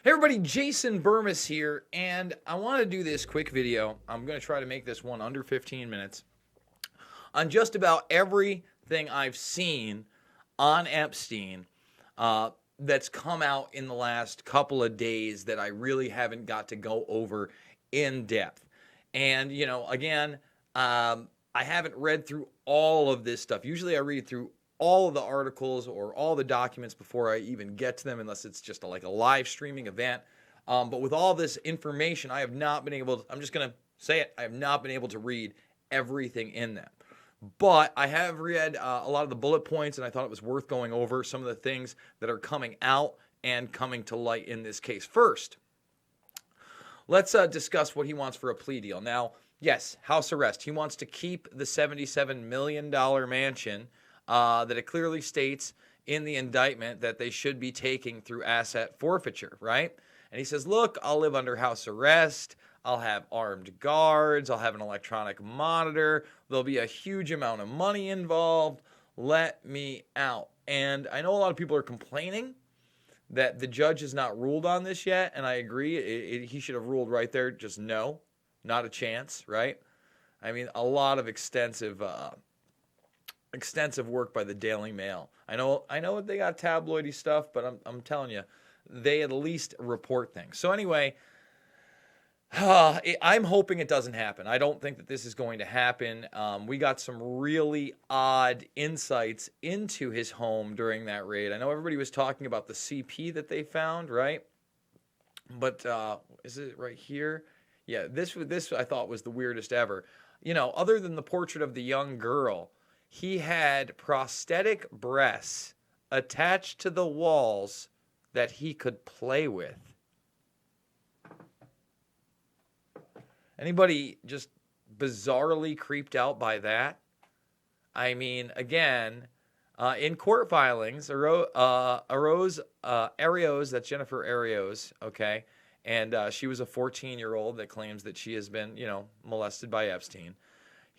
Hey everybody, Jason Burmis here, and I want to do this quick video. I'm going to try to make this one under 15 minutes on just about everything I've seen on Epstein that's come out in the last couple of days that I really haven't got to go over in depth. And, again, I haven't read through all of this stuff. Usually I read through all of the articles or all the documents before I even get to them, unless it's just like a live streaming event. But with all this information, I have not been able to, I'm just going to say it, I have not been able to read everything in them. But I have read a lot of the bullet points, and I thought it was worth going over some of the things that are coming out and coming to light in this case. First, let's discuss what he wants for a plea deal. Now, yes, house arrest. He wants to keep the $77 million mansion that it clearly states in the indictment that they should be taking through asset forfeiture, right? And he says, look, I'll live under house arrest. I'll have armed guards. I'll have an electronic monitor. There'll be a huge amount of money involved. Let me out. And I know a lot of people are complaining that the judge has not ruled on this yet, and I agree. He should have ruled right there, just no, not a chance, right? I mean, a lot of extensive work by the Daily Mail. I know they got tabloidy stuff, but I'm telling you, they at least report things. So anyway, I'm hoping it doesn't happen. I don't think that this is going to happen. We got some really odd insights into his home during that raid. I know everybody was talking about the CP that they found, right? But is it right here? Yeah, this I thought was the weirdest ever. Other than the portrait of the young girl, he had prosthetic breasts attached to the walls that he could play with. Anybody just bizarrely creeped out by that? I mean, again, in court filings, Arios, that's Jennifer Arios, okay? And she was a 14-year-old that claims that she has been, molested by Epstein.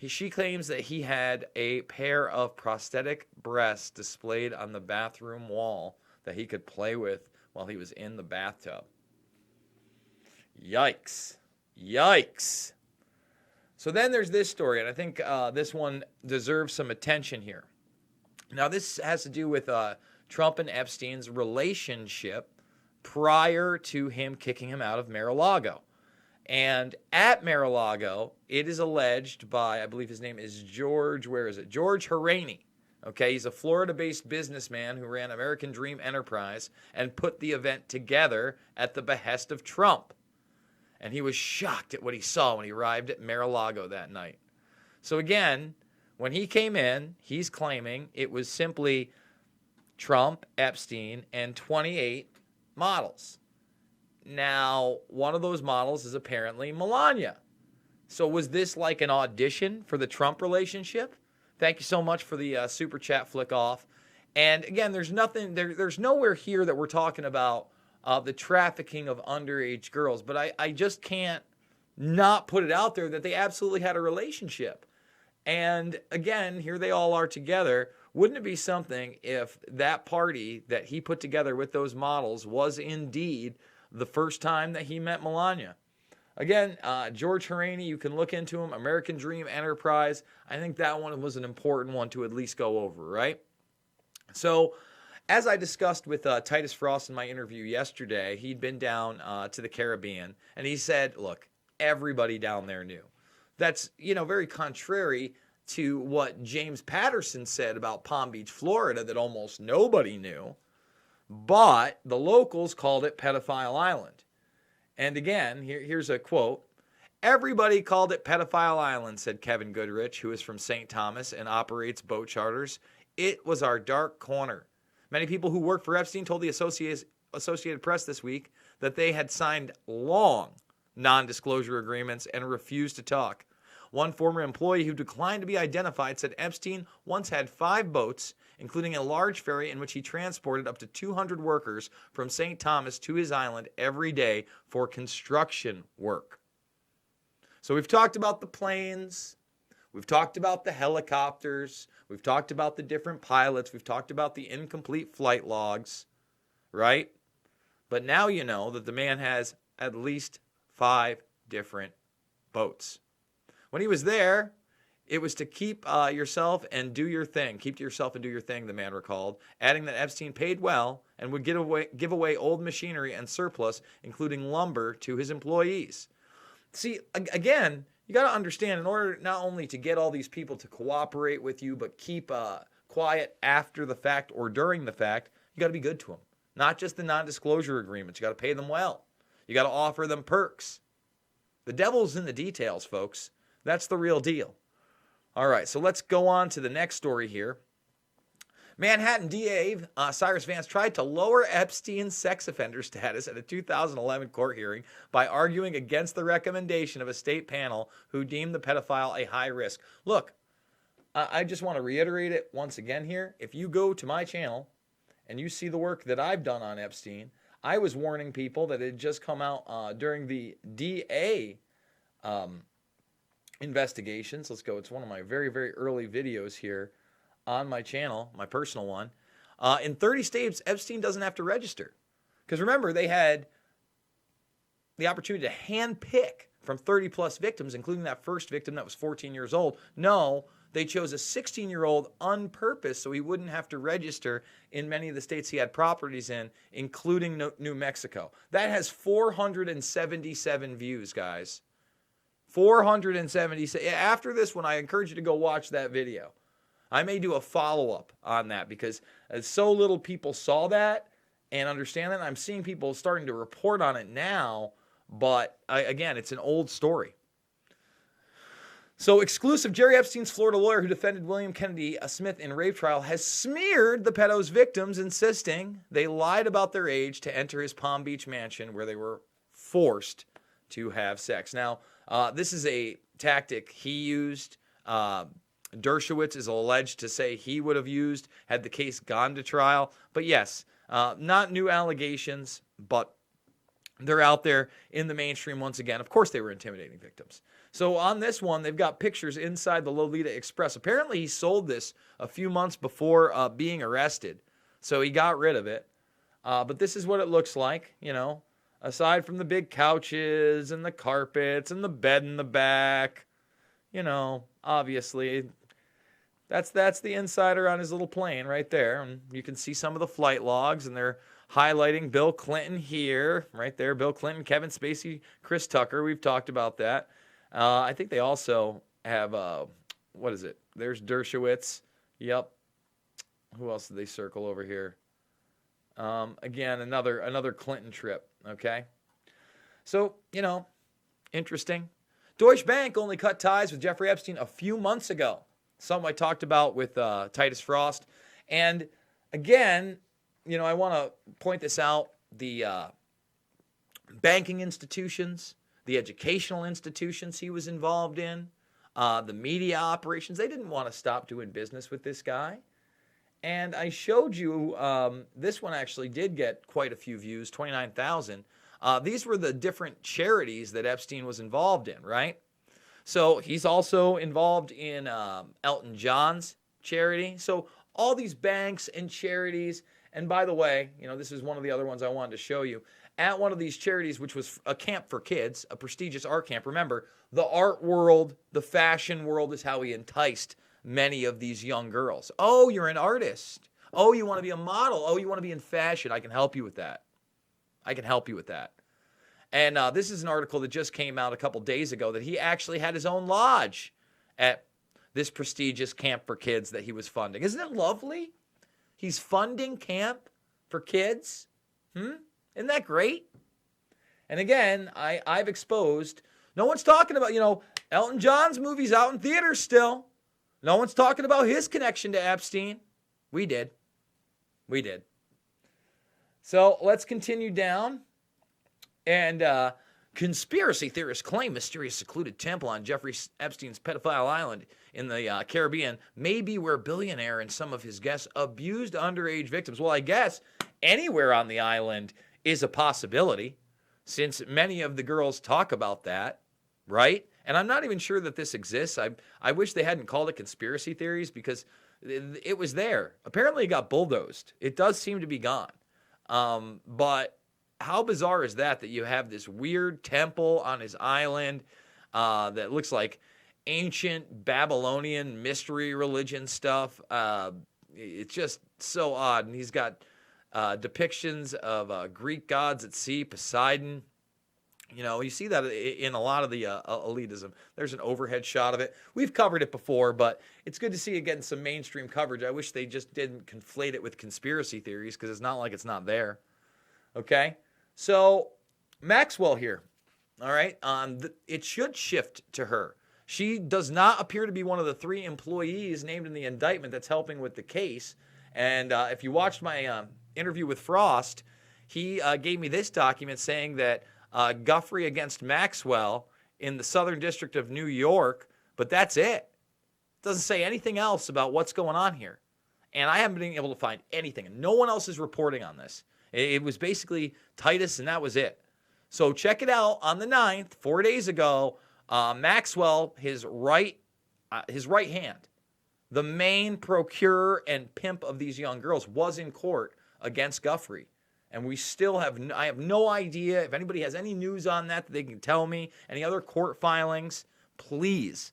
She claims that he had a pair of prosthetic breasts displayed on the bathroom wall that he could play with while he was in the bathtub. Yikes. Yikes. So then there's this story, and I think this one deserves some attention here. Now, this has to do with Trump and Epstein's relationship prior to him kicking him out of Mar-a-Lago. And at Mar-a-Lago, it is alleged by, I believe his name is George Haraney. Okay, he's a Florida-based businessman who ran American Dream Enterprise and put the event together at the behest of Trump. And he was shocked at what he saw when he arrived at Mar-a-Lago that night. So again, when he came in, he's claiming it was simply Trump, Epstein, and 28 models. Now, one of those models is apparently Melania. So was this like an audition for the Trump relationship? Thank you so much for the super chat flick off. And again, there's nowhere here that we're talking about the trafficking of underage girls. But I just can't not put it out there that they absolutely had a relationship. And again, here they all are together. Wouldn't it be something if that party that he put together with those models was indeed the first time that he met Melania? Again, George Haraney, you can look into him, American Dream Enterprise. I think that one was an important one to at least go over, right? So, as I discussed with Titus Frost in my interview yesterday, he'd been down to the Caribbean, and he said, look, everybody down there knew. That's, very contrary to what James Patterson said about Palm Beach, Florida, that almost nobody knew. But the locals called it Pedophile Island. And again, here's a quote. Everybody called it Pedophile Island, said Kevin Goodrich, who is from St. Thomas and operates boat charters. It was our dark corner. Many people who work for Epstein told the Associated Press this week that they had signed long non-disclosure agreements and refused to talk. One former employee who declined to be identified said Epstein once had 5 boats, including a large ferry in which he transported up to 200 workers from St. Thomas to his island every day for construction work. So we've talked about the planes, we've talked about the helicopters, we've talked about the different pilots, we've talked about the incomplete flight logs, right? But now you know that the man has at least 5 different boats. When he was there, it was to keep yourself and do your thing. Keep to yourself and do your thing, the man recalled, adding that Epstein paid well and would give away old machinery and surplus, including lumber, to his employees. See, again, you got to understand, in order not only to get all these people to cooperate with you, but keep quiet after the fact or during the fact, you got to be good to them. Not just the non-disclosure agreements. You got to pay them well. You got to offer them perks. The devil's in the details, folks. That's the real deal. All right, so let's go on to the next story here. Manhattan DA Cyrus Vance tried to lower Epstein's sex offender status at a 2011 court hearing by arguing against the recommendation of a state panel who deemed the pedophile a high risk. Look, I just want to reiterate it once again here. If you go to my channel and you see the work that I've done on Epstein, I was warning people that it had just come out during the DA investigations. Let's go. It's one of my very, very early videos here on my channel, my personal one. In 30 states, Epstein doesn't have to register. Because remember, they had the opportunity to handpick from 30 plus victims, including that first victim that was 14 years old. No, they chose a 16-year-old on purpose so he wouldn't have to register in many of the states he had properties in, including New Mexico. That has 477 views, guys. 477. After this one, I encourage you to go watch that video. I may do a follow-up on that because so little people saw that and understand that. I'm seeing people starting to report on it now, but again, it's an old story. So exclusive, Jerry Epstein's Florida lawyer who defended William Kennedy Smith in rape trial has smeared the pedo's victims, insisting they lied about their age to enter his Palm Beach mansion where they were forced to have sex. Now, this is a tactic he used. Dershowitz is alleged to say he would have used had the case gone to trial. But yes, not new allegations, but they're out there in the mainstream once again. Of course, they were intimidating victims. So on this one, they've got pictures inside the Lolita Express. Apparently, he sold this a few months before being arrested. So he got rid of it. But this is what it looks like, you know, aside from the big couches and the carpets and the bed in the back. You know, obviously, that's the insider on his little plane right there. And you can see some of the flight logs, and they're highlighting Bill Clinton here, right there. Bill Clinton, Kevin Spacey, Chris Tucker. We've talked about that. I think they also have, what is it? There's Dershowitz. Yep. Who else did they circle over here? Again, another Clinton trip, okay? So, you know, interesting. Deutsche Bank only cut ties with Jeffrey Epstein a few months ago. Something I talked about with Titus Frost. And again, you know, I want to point this out. The banking institutions, the educational institutions he was involved in, the media operations, they didn't want to stop doing business with this guy. And I showed you, this one actually did get quite a few views, 29,000. These were the different charities that Epstein was involved in, right? So he's also involved in Elton John's charity. So all these banks and charities. And by the way, you know, this is one of the other ones I wanted to show you. At one of these charities, which was a camp for kids, a prestigious art camp. Remember, the art world, the fashion world is how he enticed many of these young girls. Oh, you're an artist. Oh, you want to be a model. Oh, you want to be in fashion. I can help you with that. I can help you with that. And this is an article that just came out a couple days ago that he actually had his own lodge at this prestigious camp for kids that he was funding. Isn't it lovely? He's funding camp for kids. Isn't that great? And again, I've exposed, no one's talking about, you know, Elton John's movie's out in theaters still. No one's talking about his connection to Epstein. We did. We did. So let's continue down. And conspiracy theorists claim mysterious secluded temple on Jeffrey Epstein's pedophile island in the Caribbean may be where billionaire and some of his guests abused underage victims. Well, I guess anywhere on the island is a possibility, since many of the girls talk about that, right? And I'm not even sure that this exists. I wish they hadn't called it conspiracy theories, because it was there. Apparently it got bulldozed. It does seem to be gone. But how bizarre is that you have this weird temple on his island that looks like ancient Babylonian mystery religion stuff. It's just so odd. And he's got depictions of Greek gods at sea, Poseidon. You see that in a lot of the elitism. There's an overhead shot of it. We've covered it before, but it's good to see it getting some mainstream coverage. I wish they just didn't conflate it with conspiracy theories, because it's not like it's not there. Okay? So, Maxwell here. All right? It should shift to her. She does not appear to be one of the 3 employees named in the indictment that's helping with the case. And if you watched my interview with Frost, he gave me this document saying that Guffey against Maxwell in the Southern District of New York, but that's it. It doesn't say anything else about what's going on here. And I haven't been able to find anything. No one else is reporting on this. It was basically Titus, and that was it. So check it out on the 9th, 4 days ago. Maxwell, his right hand, the main procurer and pimp of these young girls, was in court against Guffey. And we still I have no idea. If anybody has any news on that they can tell me, any other court filings, please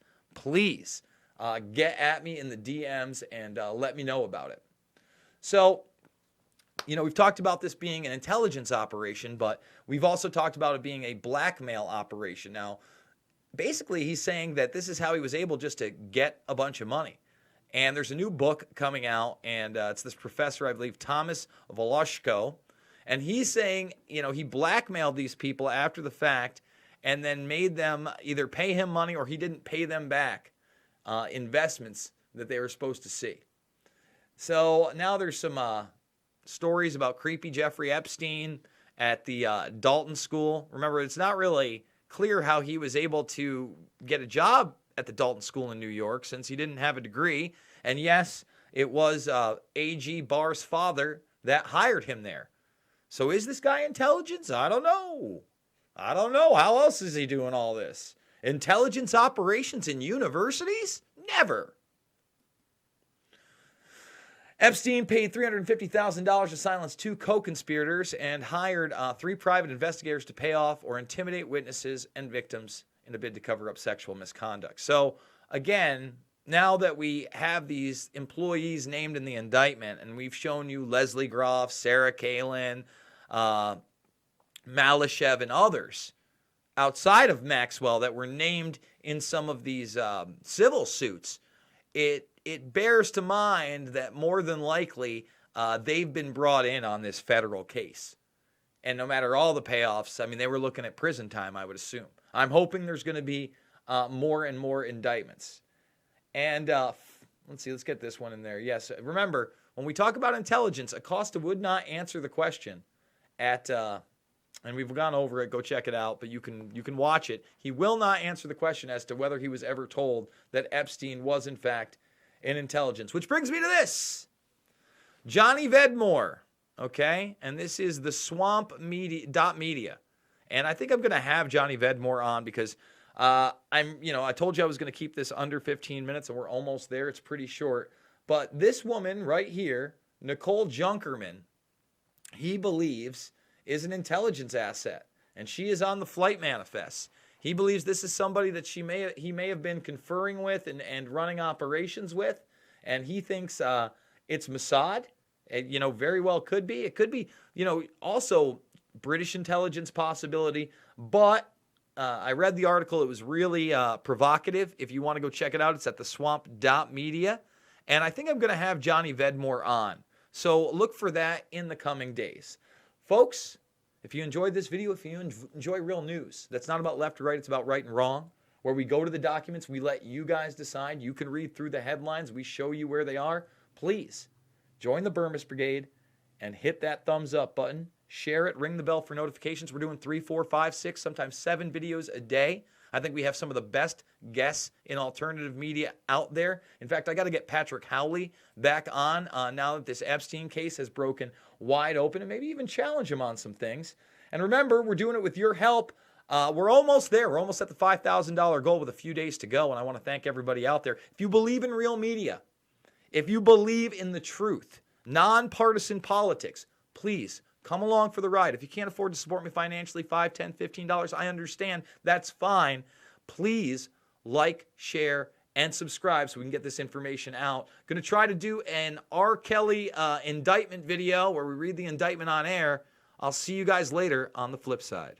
get at me in the DMs and let me know about it. So, we've talked about this being an intelligence operation, but we've also talked about it being a blackmail operation. Now, basically, he's saying that this is how he was able just to get a bunch of money. And there's a new book coming out, and it's this professor, I believe, Thomas Volosco. And he's saying, he blackmailed these people after the fact and then made them either pay him money or he didn't pay them back investments that they were supposed to see. So now there's some stories about creepy Jeffrey Epstein at the Dalton School. Remember, it's not really clear how he was able to get a job at the Dalton School in New York since he didn't have a degree. And yes, it was A.G. Barr's father that hired him there. So is this guy intelligence? I don't know. How else is he doing all this? Intelligence operations in universities? Never. Epstein paid $350,000 to silence 2 co-conspirators and hired 3 private investigators to pay off or intimidate witnesses and victims in a bid to cover up sexual misconduct. So, again, now that we have these employees named in the indictment, and we've shown you Leslie Groff, Sarah Kalin, Malashev, and others outside of Maxwell that were named in some of these civil suits, it bears to mind that more than likely they've been brought in on this federal case. And no matter all the payoffs, they were looking at prison time, I would assume. I'm hoping there's going to be more and more indictments. And let's get this one in there. Yes, remember, when we talk about intelligence, Acosta would not answer the question and we've gone over it, go check it out, but you can watch it. He will not answer the question as to whether he was ever told that Epstein was, in fact, in intelligence. Which brings me to this. Johnny Vedmore, okay? And this is the Swamp Media. And I think I'm going to have Johnny Vedmore on because I told you I was going to keep this under 15 minutes, and we're almost there. It's pretty short. But this woman right here, Nicole Junkerman, he believes is an intelligence asset, and she is on the flight manifests. He believes this is somebody that he may have been conferring with and running operations with, and he thinks it's Mossad. It, very well could be. It could be, also British intelligence possibility, but I read the article. It was really provocative. If you want to go check it out, it's at the swamp.media, and I think I'm going to have Johnny Vedmore on. So look for that in the coming days. Folks, if you enjoyed this video, if you enjoy real news, that's not about left or right, it's about right and wrong, where we go to the documents, we let you guys decide. You can read through the headlines. We show you where they are. Please join the Burmese Brigade and hit that thumbs up button. Share it. Ring the bell for notifications. We're doing 3, 4, 5, 6, sometimes 7 videos a day. I think we have some of the best guests in alternative media out there. In fact, I got to get Patrick Howley back on now that this Epstein case has broken wide open, and maybe even challenge him on some things. And remember, we're doing it with your help. We're almost there. We're almost at the $5,000 goal with a few days to go, and I want to thank everybody out there. If you believe in real media, if you believe in the truth, nonpartisan politics, please Come along for the ride. If you can't afford to support me financially, $5, $10, $15, I understand. That's fine. Please like, share, and subscribe so we can get this information out. Going to try to do an R. Kelly indictment video where we read the indictment on air. I'll see you guys later on the flip side.